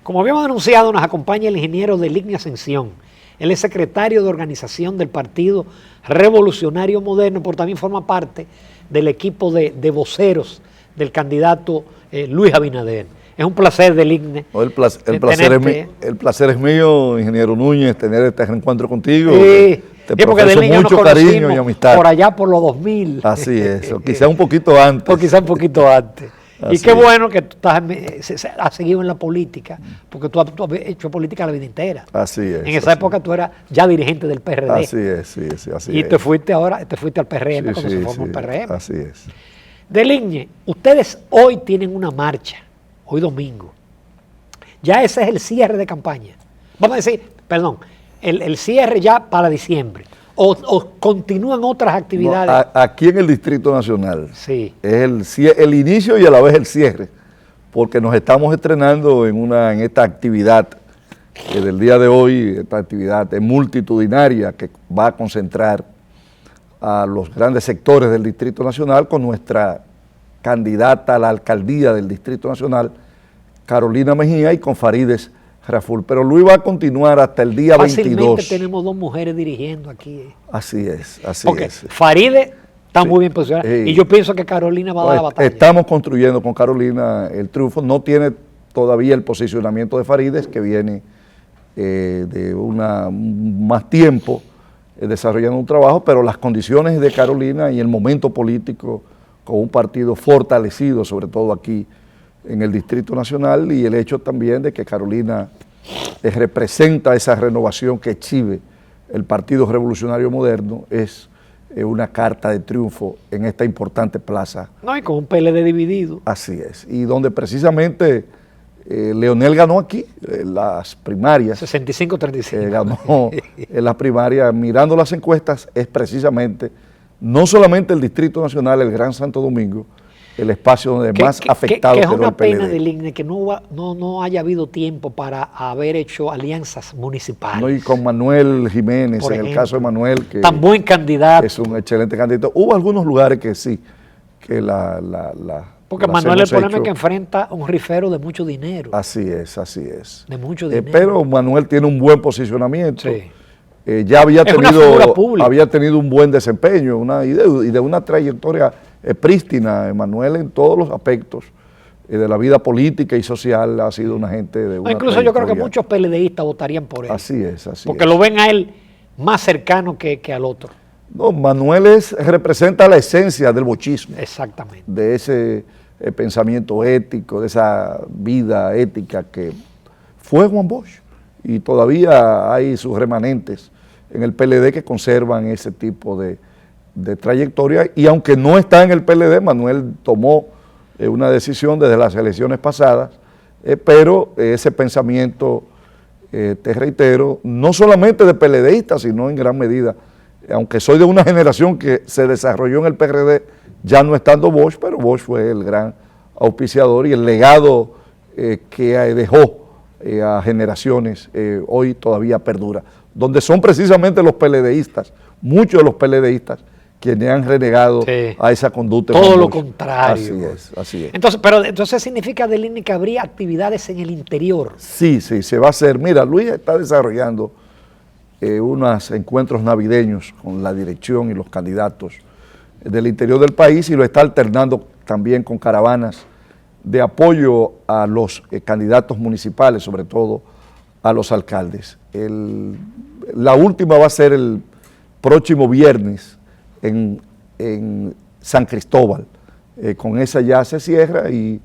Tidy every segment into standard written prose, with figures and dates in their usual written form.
Como habíamos anunciado, nos acompaña el ingeniero Deligne Ascensión. Él es secretario de organización del Partido Revolucionario Moderno, pero también forma parte del equipo de voceros del candidato Luis Abinader. Es un placer, Deligne. El placer es mío, ingeniero Núñez, tener este reencuentro contigo. Sí, te porque profeso mucho cariño y amistad. Por allá por los 2000. Así es, o quizá un poquito antes. O quizá un poquito antes. Y qué bueno que tú has seguido en la política, porque tú has hecho política la vida entera. Así es. En esa época tú eras ya dirigente del PRD. Así es, sí, así y te fuiste al PRM cuando se formó el PRM. Así es. Deligne, ustedes hoy tienen una marcha, hoy domingo. Ya ese es el cierre de campaña. Vamos a decir, perdón, el cierre ya para diciembre. ¿O continúan otras actividades? No, aquí en el Distrito Nacional sí. Es el inicio y a la vez el cierre, porque nos estamos estrenando en esta actividad del día de hoy, esta actividad multitudinaria que va a concentrar a los grandes sectores del Distrito Nacional con nuestra candidata a la alcaldía del Distrito Nacional, Carolina Mejía, y con Farides Raful, pero Luis va a continuar hasta el día 22. Fácilmente tenemos dos mujeres dirigiendo aquí. Así es, así porque es. Faride está muy bien posicionada y yo pienso que Carolina va a dar la batalla. Estamos construyendo con Carolina el triunfo, no tiene todavía el posicionamiento de Farides, que viene de más tiempo desarrollando un trabajo, pero las condiciones de Carolina y el momento político con un partido fortalecido, sobre todo aquí en el Distrito Nacional, y el hecho también de que Carolina representa esa renovación que exhibe el Partido Revolucionario Moderno, es una carta de triunfo en esta importante plaza. No, y con un PLD dividido. Así es, y donde precisamente Leonel ganó aquí, en las primarias. 65-35. Ganó en las primarias, mirando las encuestas, es precisamente, no solamente el Distrito Nacional, el Gran Santo Domingo, el espacio donde más afectado quedó el PLD. Es una pena, Deligne, que no haya habido tiempo para haber hecho alianzas municipales. No, y con Manuel Jiménez, en el caso de Manuel, que tan buen candidato. Es un excelente candidato. Hubo algunos lugares que sí, que porque Manuel, el problema es que enfrenta un rifero de mucho dinero. Así es, así es. De mucho dinero. Pero Manuel tiene un buen posicionamiento. Sí. Ya había tenido un buen desempeño y de una trayectoria prístina. Manuel, en todos los aspectos de la vida política y social, ha sido una gente de una incluso yo creo que muchos PLDistas votarían por él. Así es, así porque lo ven a él más cercano que al otro. No, Manuel representa la esencia del bochismo. Exactamente. De ese pensamiento ético, de esa vida ética que fue Juan Bosch. Y todavía hay sus remanentes en el PLD que conservan ese tipo de trayectoria, y aunque no está en el PLD, Manuel tomó una decisión desde las elecciones pasadas, pero ese pensamiento, te reitero, no solamente de PLDista, sino en gran medida, aunque soy de una generación que se desarrolló en el PRD, ya no estando Bosch, pero Bosch fue el gran auspiciador, y el legado que dejó a generaciones hoy todavía perdura, donde son precisamente los PLDistas, muchos de los PLDistas, quienes han renegado a esa conducta. Todo lo contrario. Así es, así es. Entonces significa, Deligne, que habría actividades en el interior. Sí, se va a hacer. Mira, Luis está desarrollando unos encuentros navideños con la dirección y los candidatos del interior del país, y lo está alternando también con caravanas de apoyo a los candidatos municipales, sobre todo a los alcaldes. La última va a ser el próximo viernes en San Cristóbal. Con esa ya se cierra y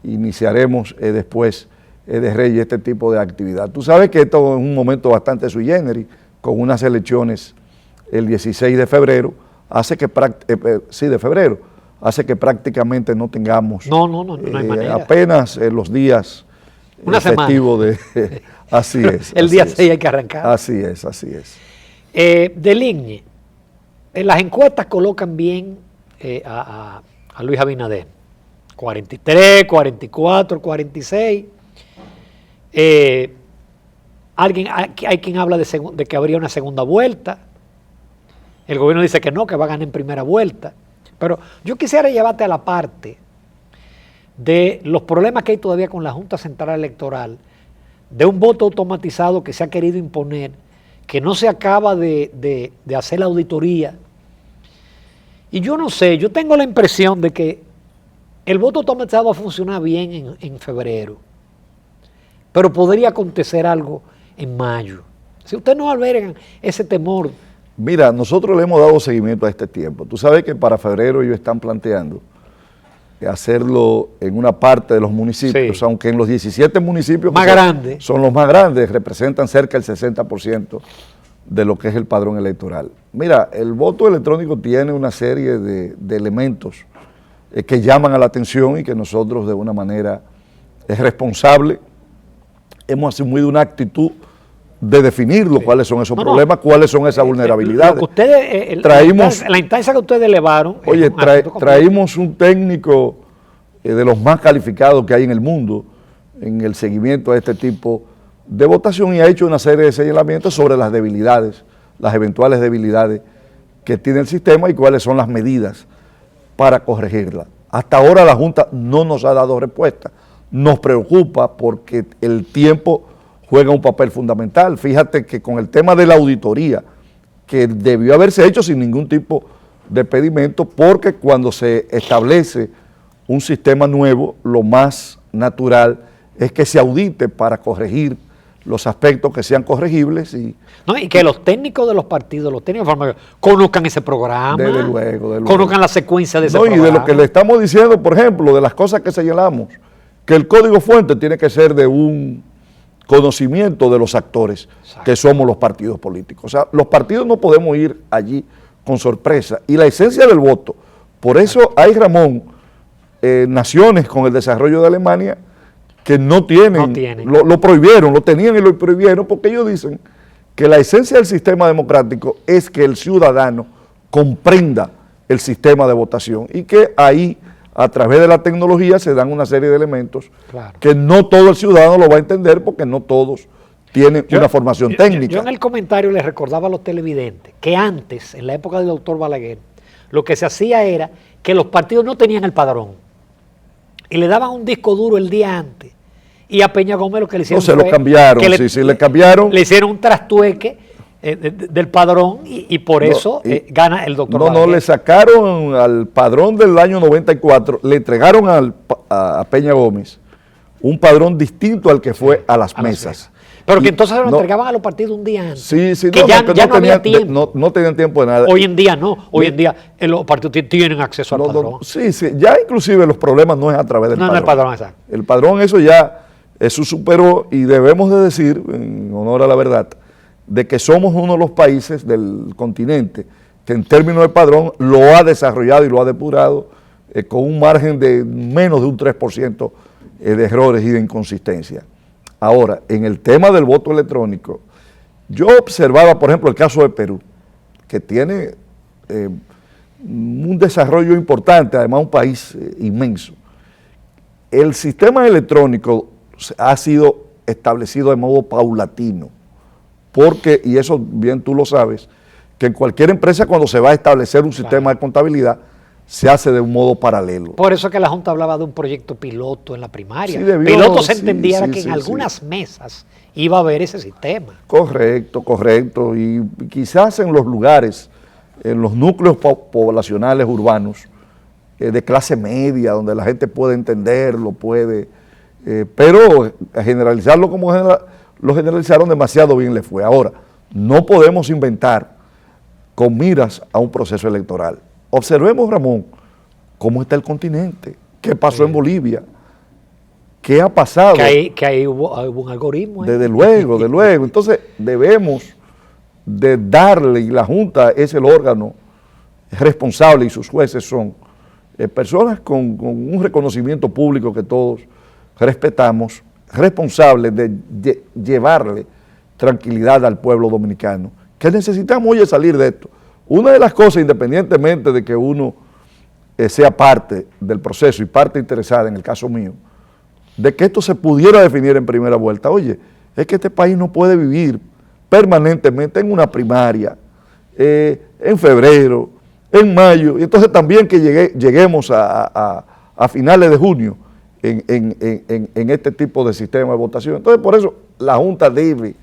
iniciaremos después de Reyes este tipo de actividad. Tú sabes que esto es un momento bastante sui generis, con unas elecciones el 16 de febrero, hace que prácticamente no tengamos no hay manera. Apenas los días festivos de así es. El día 6 hay que arrancar. Así es, así es. Deligne, las encuestas colocan bien a Luis Abinader, 43, 44, 46. Hay quien habla de que habría una segunda vuelta. El gobierno dice que no, que va a ganar en primera vuelta. Pero yo quisiera llevarte a la parte de los problemas que hay todavía con la Junta Central Electoral de un voto automatizado que se ha querido imponer, que no se acaba de hacer la auditoría. Y yo no sé, yo tengo la impresión de que el voto automatizado va a funcionar bien en febrero, pero podría acontecer algo en mayo. Si ustedes no albergan ese temor. Mira, nosotros le hemos dado seguimiento a este tiempo. Tú sabes que para febrero ellos están planteando hacerlo en una parte de los municipios, sí, aunque en los 17 municipios más grandes son los más grandes, representan cerca del 60% de lo que es el padrón electoral. Mira, el voto electrónico tiene una serie de elementos que llaman a la atención y que nosotros de una manera responsable hemos asumido una actitud de definirlo, sí, cuáles son esos problemas, cuáles son esas vulnerabilidades. Lo que ustedes, la instancia que ustedes elevaron. Oye, traímos un técnico de los más calificados que hay en el mundo en el seguimiento a este tipo de votación y ha hecho una serie de señalamientos sobre las debilidades, las eventuales debilidades que tiene el sistema y cuáles son las medidas para corregirla. Hasta ahora la Junta no nos ha dado respuesta. Nos preocupa porque el tiempo juega un papel fundamental. Fíjate que con el tema de la auditoría, que debió haberse hecho sin ningún tipo de pedimento, porque cuando se establece un sistema nuevo, lo más natural es que se audite para corregir los aspectos que sean corregibles. Y que los técnicos de los partidos, los técnicos conozcan ese programa, desde luego. Conozcan la secuencia de ese programa. Y de lo que le estamos diciendo, por ejemplo, de las cosas que señalamos, que el código fuente tiene que ser de un conocimiento de los actores, exacto, que somos los partidos políticos. O sea, los partidos no podemos ir allí con sorpresa. Y la esencia del voto, por eso hay, Ramón, naciones con el desarrollo de Alemania que no tienen. Lo prohibieron, lo tenían y lo prohibieron porque ellos dicen que la esencia del sistema democrático es que el ciudadano comprenda el sistema de votación y que ahí, a través de la tecnología, se dan una serie de elementos, claro, que no todo el ciudadano lo va a entender porque no todos tienen una formación técnica. Yo en el comentario les recordaba a los televidentes que antes, en la época del doctor Balaguer, lo que se hacía era que los partidos no tenían el padrón y le daban un disco duro el día antes y a Peña Gómez lo que le hicieron se lo cambiaron, le cambiaron. Le hicieron un trastueque del padrón y por eso gana el doctor Balaguer. Le sacaron al padrón del año 94, le entregaron a Peña Gómez un padrón distinto al que fue a las mesas. Pero que entonces lo entregaban a los partidos un día antes. Sí, que ya no había tiempo. No tenían tiempo de nada. Hoy en día no, hoy en día los partidos tienen acceso al padrón. Sí, ya inclusive los problemas no es a través del padrón. No es el padrón, exacto. El padrón eso superó y debemos de decir, en honor a la verdad, de que somos uno de los países del continente que en términos de padrón lo ha desarrollado y lo ha depurado con un margen de menos de un 3% de errores y de inconsistencia. Ahora, en el tema del voto electrónico, yo observaba, por ejemplo, el caso de Perú, que tiene un desarrollo importante, además un país inmenso. El sistema electrónico ha sido establecido de modo paulatino, porque, y eso bien tú lo sabes, que en cualquier empresa cuando se va a establecer un sistema de contabilidad, se hace de un modo paralelo. Por eso que la Junta hablaba de un proyecto piloto en la primaria. Piloto se entendiera que en algunas mesas iba a haber ese sistema. Correcto. Y quizás en los lugares, en los núcleos poblacionales urbanos, de clase media, donde la gente puede entenderlo, pero generalizarlo como lo generalizaron demasiado bien le fue. Ahora, no podemos inventar con miras a un proceso electoral. Observemos, Ramón, cómo está el continente, qué pasó en Bolivia, qué ha pasado. Que ahí hubo un algoritmo. Desde luego. Entonces debemos de darle, y la Junta es el órgano responsable y sus jueces son personas con un reconocimiento público que todos respetamos, responsables de llevarle tranquilidad al pueblo dominicano, que necesitamos hoy salir de esto. Una de las cosas, independientemente de que uno sea parte del proceso y parte interesada, en el caso mío, de que esto se pudiera definir en primera vuelta, oye, es que este país no puede vivir permanentemente en una primaria, en febrero, en mayo, y entonces también que lleguemos a finales de junio en este tipo de sistema de votación. Entonces, por eso la Junta debe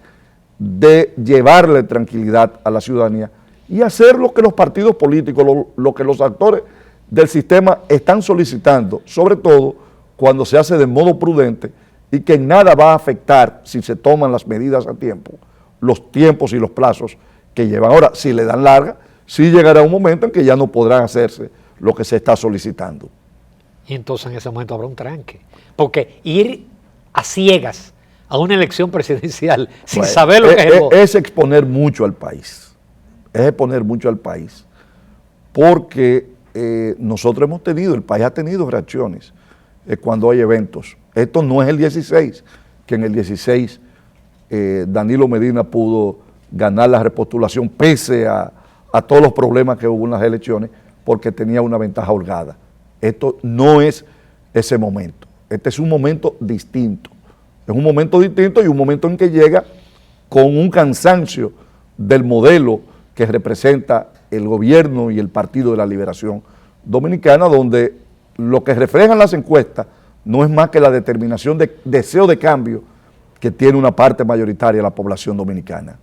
de llevarle tranquilidad a la ciudadanía y hacer lo que los partidos políticos, lo que los actores del sistema están solicitando, sobre todo cuando se hace de modo prudente y que en nada va a afectar, si se toman las medidas a tiempo, los tiempos y los plazos que llevan. Ahora, si le dan larga, sí llegará un momento en que ya no podrán hacerse lo que se está solicitando. Y entonces en ese momento habrá un tranque. Porque ir a ciegas a una elección presidencial sin saber lo que es el voto. Es exponer mucho al país. Es exponer mucho al país. Porque nosotros hemos tenido, el país ha tenido reacciones cuando hay eventos. Esto no es el 16, que en el 16 Danilo Medina pudo ganar la repostulación pese a todos los problemas que hubo en las elecciones porque tenía una ventaja holgada. Esto no es ese momento. Este es un momento distinto. Es un momento distinto y un momento en que llega con un cansancio del modelo que representa el gobierno y el Partido de la Liberación Dominicana, donde lo que reflejan las encuestas no es más que la determinación de deseo de cambio que tiene una parte mayoritaria de la población dominicana.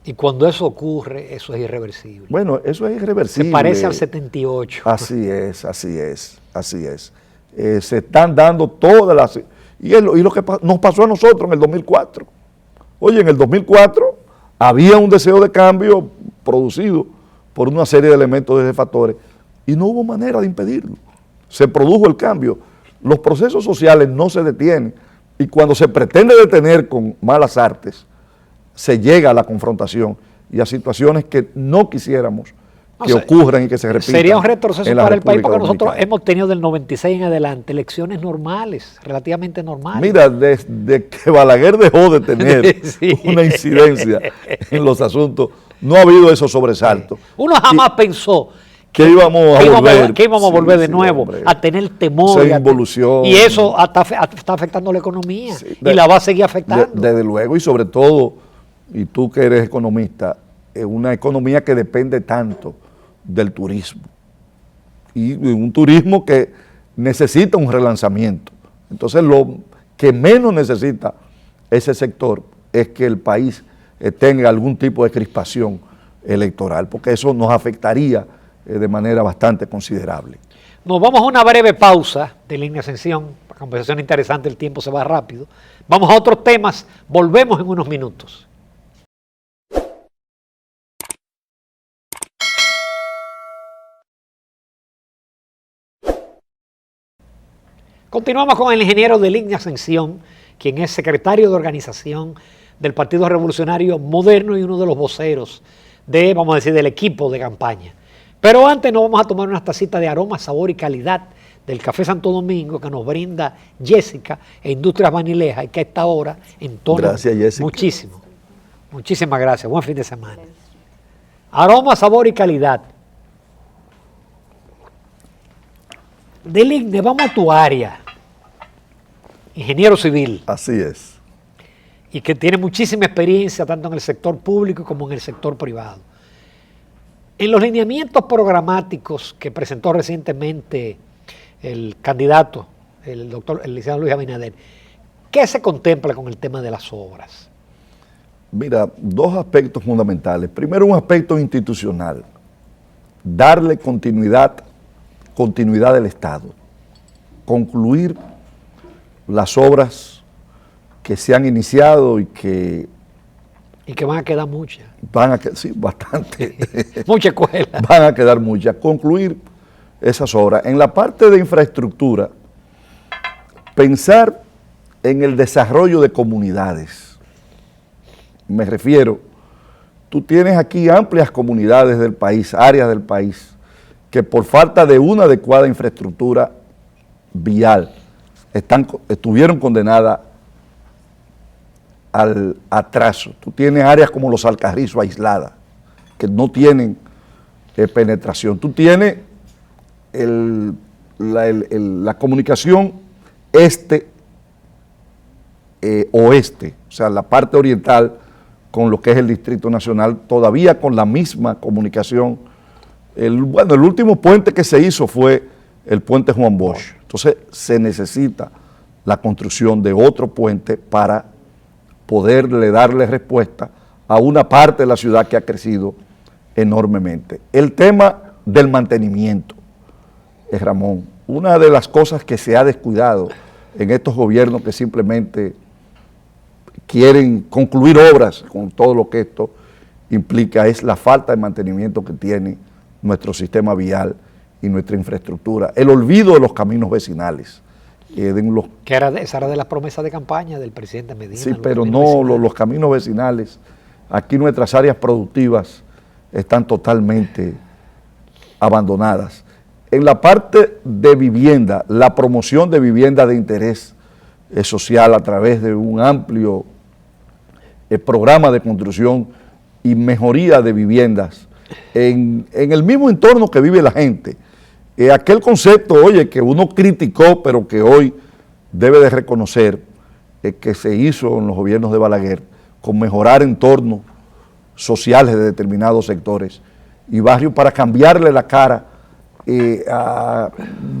Y cuando eso ocurre, eso es irreversible. Bueno, eso es irreversible. Se parece al 78. Así es, así es, así es. Se están dando todas las... Y lo que nos pasó a nosotros en el 2004. Oye, en el 2004 había un deseo de cambio producido por una serie de elementos de factores y no hubo manera de impedirlo. Se produjo el cambio. Los procesos sociales no se detienen y cuando se pretende detener con malas artes, se llega a la confrontación y a situaciones que no quisiéramos que ocurran y que se repitan. Sería un retroceso para el país porque nosotros hemos tenido del 96 en adelante elecciones normales, relativamente normales. Mira, desde que Balaguer dejó de tener una incidencia en los asuntos, no ha habido esos sobresaltos. Uno jamás pensó que íbamos a volver de nuevo a tener temor involución. Y eso está afectando la economía y la va a seguir afectando. Desde luego, y sobre todo, y tú que eres economista, una economía que depende tanto del turismo y un turismo que necesita un relanzamiento. Entonces lo que menos necesita ese sector es que el país tenga algún tipo de crispación electoral, porque eso nos afectaría de manera bastante considerable. Nos vamos a una breve pausa de Línea Ascensión, la conversación interesante, el tiempo se va rápido. Vamos a otros temas, volvemos en unos minutos. Continuamos con el ingeniero de Línea Ascensión, quien es secretario de organización del Partido Revolucionario Moderno y uno de los voceros vamos a decir, del equipo de campaña. Pero antes nos vamos a tomar unas tacitas de aroma, sabor y calidad del Café Santo Domingo que nos brinda Jessica e Industrias Vanileja y que a esta hora entona. Gracias, Jessica. Muchísimo. Muchísimas gracias. Buen fin de semana. Aroma, sabor y calidad. Deligne, vamos a tu área. Ingeniero civil. Así es. Y que tiene muchísima experiencia tanto en el sector público como en el sector privado. En los lineamientos programáticos que presentó recientemente el candidato, el licenciado Luis Abinader, ¿qué se contempla con el tema de las obras? Mira, dos aspectos fundamentales. Primero, un aspecto institucional. Darle continuidad del Estado. Concluir las obras que se han iniciado y que van a quedar muchas. Sí, bastante. Mucha escuela. Van a quedar muchas. Concluir esas obras. En la parte de infraestructura, pensar en el desarrollo de comunidades. Me refiero, tú tienes aquí amplias comunidades del país, áreas del país, que por falta de una adecuada infraestructura vial, estuvieron condenadas al atraso. Tú tienes áreas como Los Alcarrizos aisladas, que no tienen penetración. Tú tienes la comunicación oeste, o sea, la parte oriental con lo que es el Distrito Nacional, todavía con la misma comunicación. El último puente que se hizo fue el puente Juan Bosch. Entonces se necesita la construcción de otro puente para poderle darle respuesta a una parte de la ciudad que ha crecido enormemente. El tema del mantenimiento, Ramón, una de las cosas que se ha descuidado en estos gobiernos que simplemente quieren concluir obras con todo lo que esto implica es la falta de mantenimiento que tiene nuestro sistema vial y nuestra infraestructura, el olvido de los caminos vecinales. Esa era de las promesas de campaña del presidente Medina. Sí, pero no, los caminos vecinales, aquí nuestras áreas productivas están totalmente abandonadas. En la parte de vivienda, la promoción de vivienda de interés social a través de un amplio programa de construcción y mejoría de viviendas en el mismo entorno que vive la gente. Aquel concepto, oye, que uno criticó, pero que hoy debe de reconocer que se hizo en los gobiernos de Balaguer, con mejorar entornos sociales de determinados sectores y barrios para cambiarle la cara a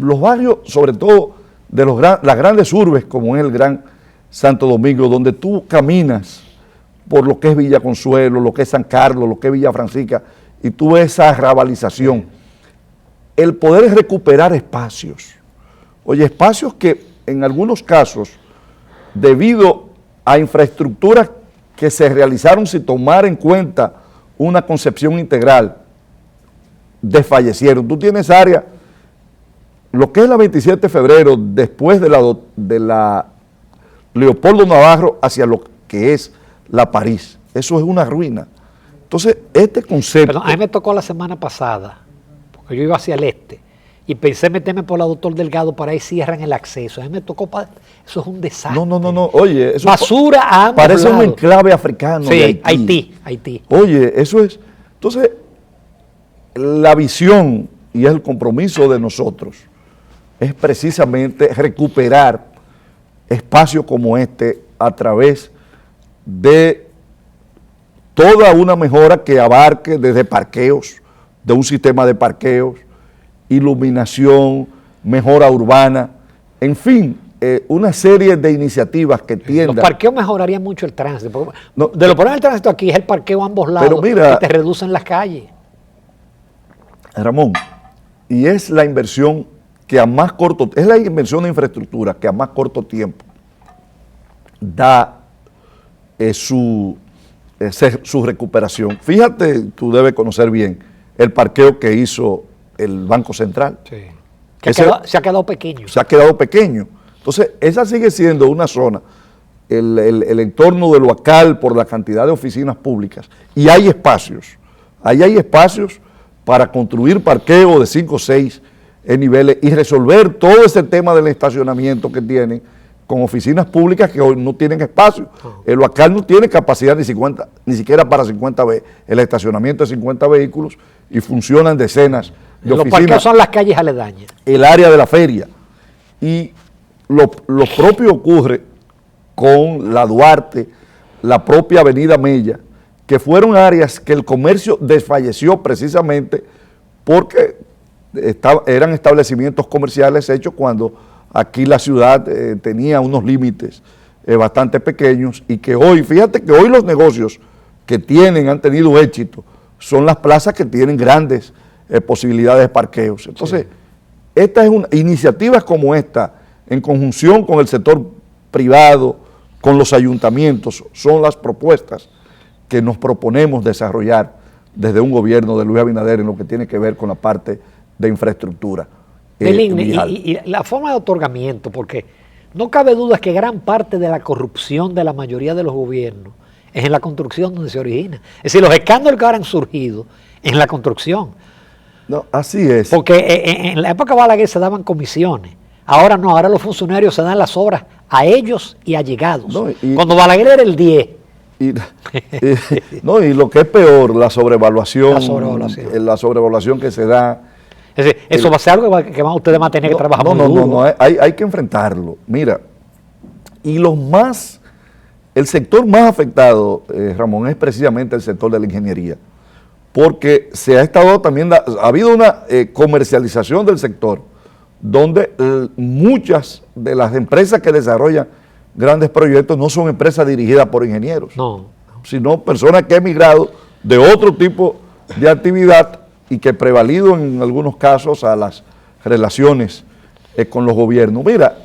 los barrios, sobre todo de las grandes urbes, como es el Gran Santo Domingo, donde tú caminas por lo que es Villa Consuelo, lo que es San Carlos, lo que es Villa Francisca, y tú ves esa arrabalización. El poder recuperar espacios, oye, espacios que en algunos casos, debido a infraestructuras que se realizaron sin tomar en cuenta una concepción integral, desfallecieron. Tú tienes área, lo que es la 27 de febrero, después de la Leopoldo Navarro hacia lo que es la París, eso es una ruina. Entonces, este concepto... Perdón, a mí me tocó la semana pasada, porque yo iba hacia el este, y pensé meterme por la Doctor Delgado, para ahí cierran el acceso. A mí me tocó, eso es un desastre. No, oye, eso basura a ambos parece lados. un enclave africano. Sí, de Haití. Oye, eso es... Entonces, la visión y el compromiso de nosotros es precisamente recuperar espacios como este a través de toda una mejora que abarque desde parqueos, de un sistema de parqueos, iluminación, mejora urbana, en fin, una serie de iniciativas que tiendan. Los parqueos mejorarían mucho el tránsito. No, de lo problema del tránsito aquí es el parqueo a ambos lados, pero mira, que te reducen las calles. Ramón, y es la inversión que a más corto, es la inversión de infraestructura que a más corto tiempo da su recuperación. Fíjate, tú debes conocer bien el parqueo que hizo el Banco Central. Sí. Se ha quedado pequeño. Se ha quedado pequeño. Entonces, esa sigue siendo una zona, el entorno del Huacal, por la cantidad de oficinas públicas, y hay espacios. Ahí hay espacios para construir parqueo de 5 o 6 niveles y resolver todo ese tema del estacionamiento que tienen con oficinas públicas que hoy no tienen espacio. El Huacal no tiene capacidad ni siquiera para 50 el estacionamiento de 50 vehículos y funcionan decenas de oficinas. Los parqueos son las calles aledañas. El área de la feria. Y lo propio ocurre con la Duarte, la propia Avenida Mella, que fueron áreas que el comercio desfalleció precisamente porque eran establecimientos comerciales hechos cuando aquí la ciudad tenía unos límites bastante pequeños y que hoy, fíjate que hoy los negocios que han tenido éxito, son las plazas que tienen grandes posibilidades de parqueos. Entonces, sí, iniciativas como esta, en conjunción con el sector privado, con los ayuntamientos, son las propuestas que nos proponemos desarrollar desde un gobierno de Luis Abinader en lo que tiene que ver con la parte de infraestructura. Y la forma de otorgamiento, porque no cabe duda que gran parte de la corrupción de la mayoría de los gobiernos es en la construcción donde se origina. Es decir, los escándalos que ahora han surgido en la construcción. No, así es. Porque en la época de Balaguer se daban comisiones. Ahora no, ahora los funcionarios se dan las obras a ellos y allegados. No, cuando Balaguer era el 10. Y lo que es peor, la sobrevaluación que se da. Es decir, eso va a ser algo que ustedes van a tener que trabajar muy duro. No, hay que enfrentarlo. Mira, y el sector más afectado, Ramón, es precisamente el sector de la ingeniería, porque ha habido una comercialización del sector, donde muchas de las empresas que desarrollan grandes proyectos no son empresas dirigidas por ingenieros, sino personas que han emigrado de otro tipo de actividad y que prevalido en algunos casos a las relaciones con los gobiernos. Mira,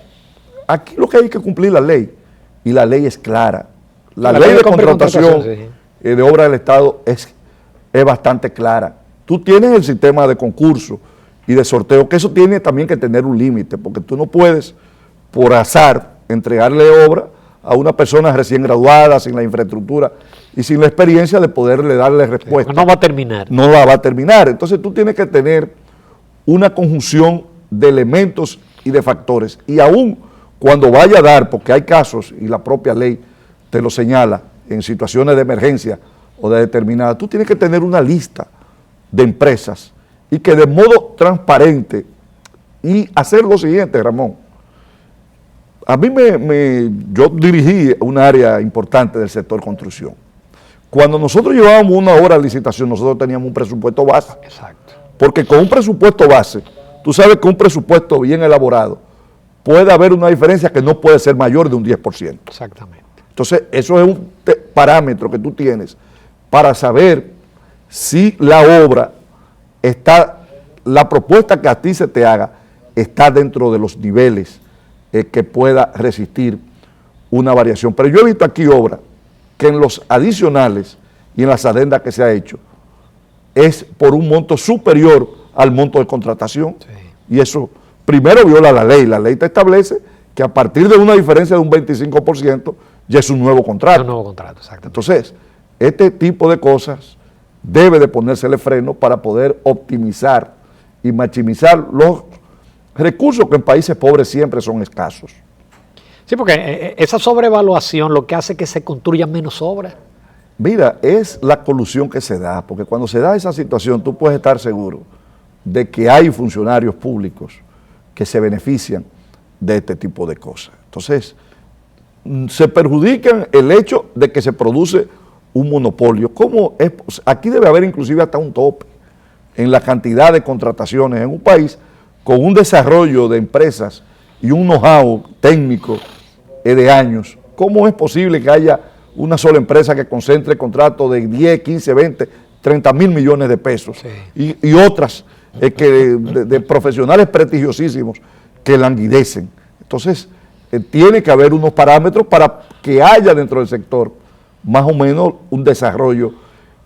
aquí lo que hay que cumplir la ley, y la ley es clara. La ley de contratación de obra del Estado es bastante clara. Tú tienes el sistema de concurso y de sorteo, que eso tiene también que tener un límite, porque tú no puedes, por azar, entregarle obra a una persona recién graduada, sin la infraestructura y sin la experiencia de poderle darle respuesta. No va a terminar. No la va a terminar. Entonces tú tienes que tener una conjunción de elementos y de factores. Y aún cuando vaya a dar, porque hay casos, y la propia ley te lo señala, en situaciones de emergencia o de determinada, tú tienes que tener una lista de empresas y que de modo transparente y hacer lo siguiente, Ramón. A mí yo dirigí un área importante del sector construcción. Cuando nosotros llevábamos una obra a licitación, nosotros teníamos un presupuesto base. Exacto. Porque con un presupuesto base, tú sabes que un presupuesto bien elaborado puede haber una diferencia que no puede ser mayor de un 10%. Exactamente. Entonces, eso es un parámetro que tú tienes para saber si la obra está, la propuesta que a ti se te haga, está dentro de los niveles que pueda resistir una variación. Pero yo he visto aquí obras que en los adicionales y en las adendas que se ha hecho es por un monto superior al monto de contratación. Sí. Y eso primero viola la ley te establece que a partir de una diferencia de un 25% ya es un nuevo contrato. Un nuevo contrato, exacto. Entonces, este tipo de cosas debe de ponérsele freno para poder optimizar y maximizar los recursos que en países pobres siempre son escasos. Sí, porque esa sobrevaluación lo que hace es que se construyan menos obras. Mira, es la colusión que se da, porque cuando se da esa situación tú puedes estar seguro de que hay funcionarios públicos que se benefician de este tipo de cosas. Entonces, se perjudican el hecho de que se produce un monopolio. ¿Cómo es? Aquí debe haber inclusive hasta un tope en la cantidad de contrataciones en un país con un desarrollo de empresas y un know-how técnico de años. ¿Cómo es posible que haya una sola empresa que concentre contratos de 10, 15, 20, 30 mil millones de pesos? Sí. Y otras de profesionales prestigiosísimos que languidecen? Entonces, tiene que haber unos parámetros para que haya dentro del sector más o menos un desarrollo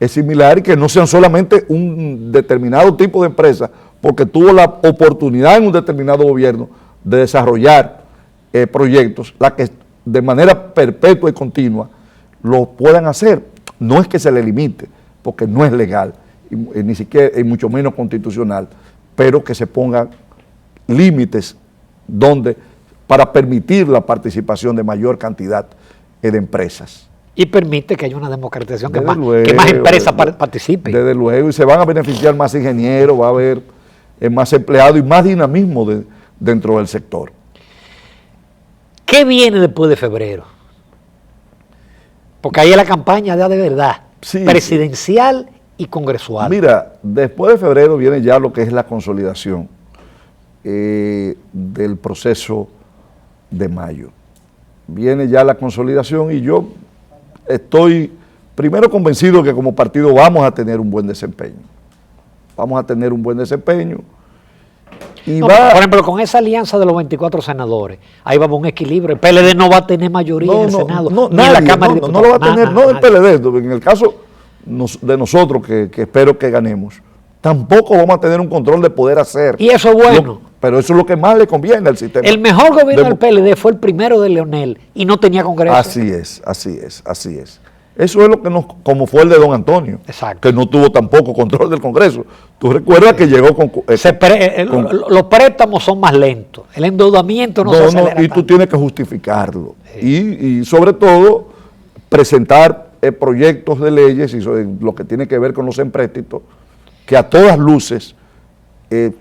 similar y que no sean solamente un determinado tipo de empresa porque tuvo la oportunidad en un determinado gobierno de desarrollar proyectos, la que de manera perpetua y continua lo puedan hacer. No es que se le limite, porque no es legal, ni siquiera, y mucho menos constitucional, pero que se pongan límites para permitir la participación de mayor cantidad de empresas. Y permite que haya una democratización, que más empresas participen. Desde luego, y se van a beneficiar más ingenieros, va a haber más empleados y más dinamismo dentro del sector. ¿Qué viene después de febrero? Porque ahí es la campaña de verdad, sí, presidencial y congresual. Mira, después de febrero viene ya lo que es la consolidación del proceso de mayo. Viene ya la consolidación y yo estoy primero convencido que como partido vamos a tener un buen desempeño. Vamos a tener un buen desempeño. Y por ejemplo, con esa alianza de los 24 senadores, ahí va a haber un equilibrio. El PLD no va a tener mayoría en el Senado, ni en la Cámara de Diputados. No lo va a tener, no el PLD, en el caso de nosotros, que espero que ganemos, tampoco vamos a tener un control de poder hacer. Y eso es bueno. Pero eso es lo que más le conviene al sistema. El mejor gobierno del PLD fue el primero de Leonel y no tenía Congreso. Así es. Eso es lo que como fue el de don Antonio, exacto, que no tuvo tampoco control del Congreso. Tú recuerdas que llegó con... los préstamos son más lentos, el endeudamiento no se acelera y tú tanto. Tienes que justificarlo. Sí. Y sobre todo, presentar proyectos de leyes y lo que tiene que ver con los empréstitos, que a todas luces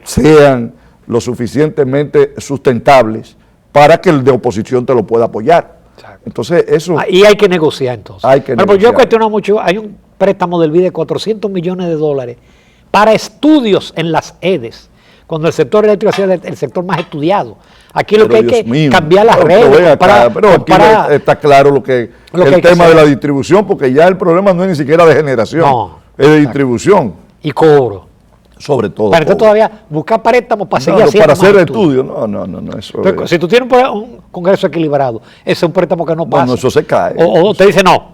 sean lo suficientemente sustentables para que el de oposición te lo pueda apoyar. Exacto. Entonces eso... Y hay que negociar entonces. Pero yo cuestiono mucho, hay un préstamo del BID de $400 millones para estudios en las EDES, cuando el sector eléctrico ha sido el sector más estudiado. Aquí lo Pero que hay Dios que mío, cambiar las pero reglas. pero aquí está claro el tema de la distribución, porque ya el problema no es ni siquiera de generación, No, es de distribución. Y cobro. Sobre todo. Para entonces todavía buscar préstamos para seguir haciendo para hacer más estudios. No, eso entonces, si tú tienes un Congreso equilibrado, ese es un préstamo que no pasa. No, eso se cae. O te dice, no,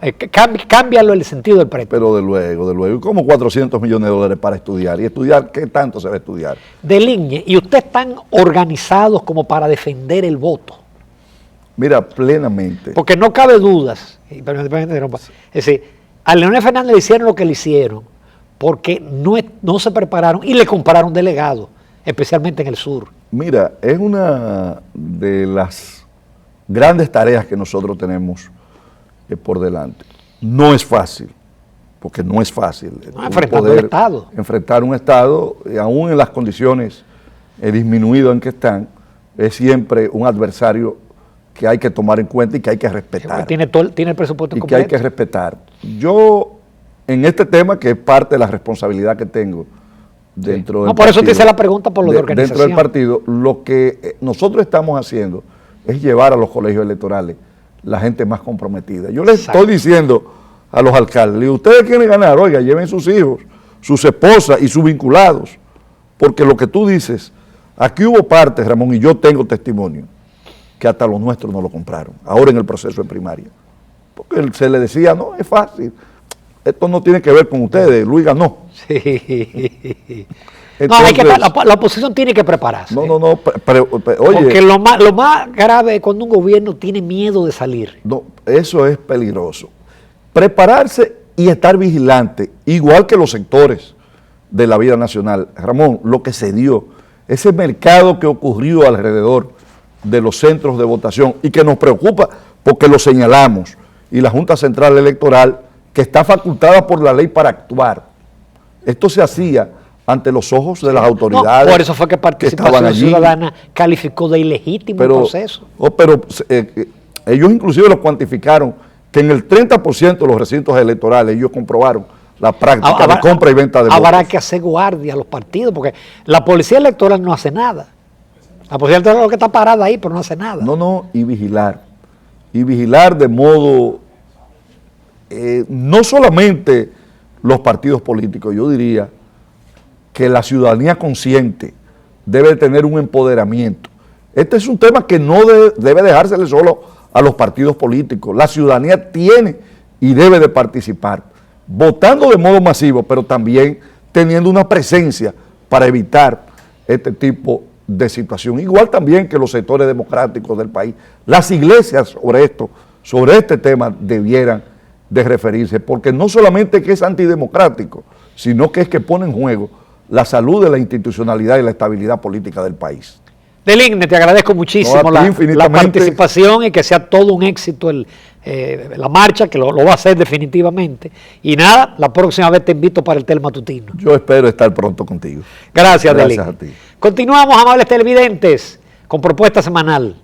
cámbialo el sentido del préstamo. Pero de luego. ¿Cómo 400 millones de dólares para estudiar? ¿Y estudiar qué tanto se va a estudiar? Deligne, ¿y ustedes están organizados como para defender el voto? Mira, plenamente. Porque no cabe dudas. Es decir, a Leonel Fernández le hicieron lo que le hicieron porque no se prepararon y le compraron delegados, especialmente en el sur. Mira, es una de las grandes tareas que nosotros tenemos por delante. No es fácil, porque no es fácil. Enfrentando el Estado. Enfrentar un Estado, aún en las condiciones disminuidas en que están, es siempre un adversario que hay que tomar en cuenta y que hay que respetar. Tiene el presupuesto y completo. Que hay que respetar. Yo, en este tema, que es parte de la responsabilidad que tengo dentro del partido. Por eso te hice la pregunta por lo de organización. Dentro del partido, lo que nosotros estamos haciendo es llevar a los colegios electorales la gente más comprometida. Yo les estoy diciendo a los alcaldes, ustedes quieren ganar, oiga, lleven sus hijos, sus esposas y sus vinculados, porque lo que tú dices, aquí hubo partes, Ramón, y yo tengo testimonio, que hasta los nuestros no lo compraron, ahora en el proceso de primaria. Porque se le decía, no, es fácil, esto no tiene que ver con ustedes, Luis ganó. Sí. Entonces, la oposición tiene que prepararse. Oye. Porque lo más grave es cuando un gobierno tiene miedo de salir. No, eso es peligroso. Prepararse y estar vigilante, igual que los sectores de la vida nacional. Ramón, lo que se dio, ese mercado que ocurrió alrededor de los centros de votación y que nos preocupa porque lo señalamos, y la Junta Central Electoral, que está facultada por la ley para actuar. Esto se hacía ante los ojos de las autoridades. Por eso fue que Participación Ciudadana calificó de ilegítimo el proceso. Pero ellos inclusive lo cuantificaron, que en el 30% de los recintos electorales ellos comprobaron la práctica de compra y venta de votos. Habrá que hacer guardia a los partidos, porque la policía electoral no hace nada. La policía electoral es lo que está parada ahí, pero no hace nada. Y vigilar. Y vigilar de modo, no solamente los partidos políticos, yo diría que la ciudadanía consciente debe tener un empoderamiento. Este es un tema que no debe dejársele solo a los partidos políticos. La ciudadanía tiene y debe de participar, votando de modo masivo, pero también teniendo una presencia para evitar este tipo de situación. Igual también que los sectores democráticos del país. Las iglesias sobre este tema debieran de referirse, porque no solamente que es antidemocrático, sino que es que pone en juego la salud de la institucionalidad y la estabilidad política del país. Deligne, te agradezco muchísimo la participación y que sea todo un éxito la marcha, que lo va a hacer definitivamente. Y nada, la próxima vez te invito para el Telematutino. Yo espero estar pronto contigo. Gracias, Deligne. Gracias a ti. Continuamos, amables televidentes, con Propuesta Semanal.